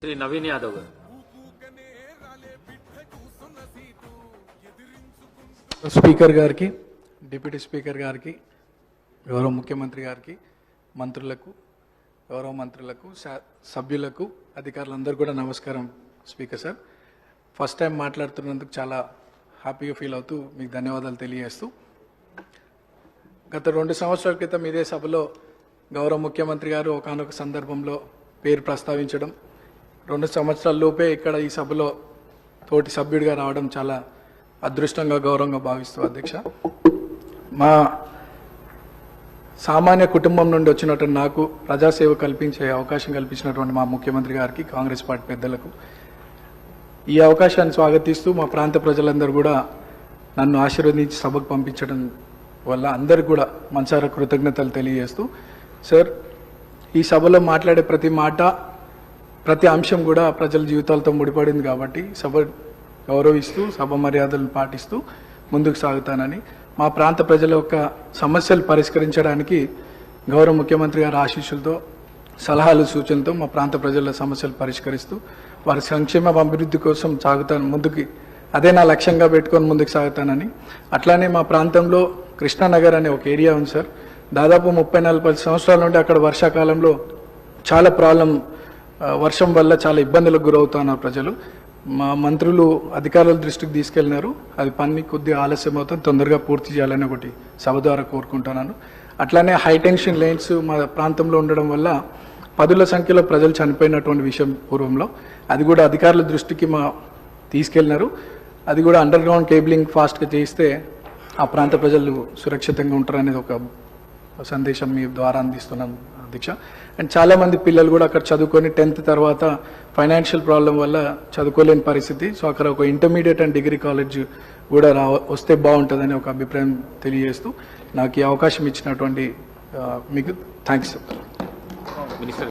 శ్రీ నవీన్ యాదవ్ గారు. స్పీకర్ గారికి, deputy speaker గారికి, గౌరవ ముఖ్యమంత్రి గారికి, మంత్రులకు, గౌరవ మంత్రులకు, సభ్యులకు, అధికారులందరూ కూడా నమస్కారం. స్పీకర్ సార్, ఫస్ట్ టైం మాట్లాడుతున్నందుకు చాలా హ్యాపీగా ఫీల్ అవుతూ మీకు ధన్యవాదాలు తెలియజేస్తూ, గత 2 సంవత్సరాల క్రితం ఇదే సభలో గౌరవ ముఖ్యమంత్రి గారు ఒకానొక సందర్భంలో పేరు ప్రస్తావించడం, 2 సంవత్సరాల లోపే ఇక్కడ ఈ సభలో తోటి సభ్యుడిగా రావడం చాలా అదృష్టంగా, గౌరవంగా భావిస్తూ అధ్యక్ష, మా సామాన్య కుటుంబం నుండి వచ్చినటువంటి నాకు ప్రజాసేవ కల్పించే అవకాశం కల్పించినటువంటి మా ముఖ్యమంత్రి గారికి, కాంగ్రెస్ పార్టీ పెద్దలకు ఈ అవకాశాన్ని స్వాగతిస్తూ, మా ప్రాంత ప్రజలందరూ కూడా నన్ను ఆశీర్వదించి సభకు పంపించడం వల్ల అందరికీ కూడా మనసారా కృతజ్ఞతలు తెలియజేస్తూ, సార్ ఈ సభలో మాట్లాడే ప్రతి మాట, ప్రతి అంశం కూడా ప్రజల జీవితాలతో ముడిపడింది కాబట్టి సభ గౌరవిస్తూ, సభ మర్యాదలను పాటిస్తూ ముందుకు సాగుతానని, మా ప్రాంత ప్రజల యొక్క సమస్యలు పరిష్కరించడానికి గౌరవ ముఖ్యమంత్రి గారి ఆశీస్సులతో, సలహాలు, సూచనలతో మా ప్రాంత ప్రజల సమస్యలు పరిష్కరిస్తూ వారి సంక్షేమ అభివృద్ధి కోసం సాగుతాను ముందుకి, అదే నా లక్ష్యంగా పెట్టుకొని ముందుకు సాగుతానని. అట్లానే మా ప్రాంతంలో కృష్ణానగర్ అనే ఒక ఏరియా ఉంది సార్, దాదాపు 30-40 సంవత్సరాల నుండి అక్కడ వర్షాకాలంలో చాలా వర్షం వల్ల చాలా ఇబ్బందులకు గురవుతున్నారు ప్రజలు. మా మంత్రులు అధికారుల దృష్టికి తీసుకెళ్లినారు, అది పని కొద్దిగా ఆలస్యం అవుతుంది, తొందరగా పూర్తి చేయాలని ఒకటి సభ ద్వారా కోరుకుంటున్నాను. అట్లానే హైటెన్షన్ లైన్స్ మా ప్రాంతంలో ఉండడం వల్ల 10ల సంఖ్యలో ప్రజలు చనిపోయినటువంటి విషయం పూర్వంలో, అది కూడా అధికారుల దృష్టికి తీసుకెళ్లినారు. అది కూడా అండర్ గ్రౌండ్ కేబులింగ్ ఫాస్ట్గా చేయిస్తే ఆ ప్రాంత ప్రజలు సురక్షితంగా ఉంటారనేది ఒక సందేశం మీ ద్వారా అందిస్తున్నాం అధ్యక్ష. అండ్ చాలామంది పిల్లలు కూడా అక్కడ చదువుకొని 10th తర్వాత ఫైనాన్షియల్ ప్రాబ్లం వల్ల చదువుకోలేని పరిస్థితి. సో అక్కడ ఒక ఇంటర్మీడియట్ అండ్ డిగ్రీ కాలేజ్ కూడా వస్తే బాగుంటుందని ఒక అభిప్రాయం తెలియజేస్తూ, నాకు ఈ అవకాశం ఇచ్చినటువంటి మీకు థ్యాంక్స్.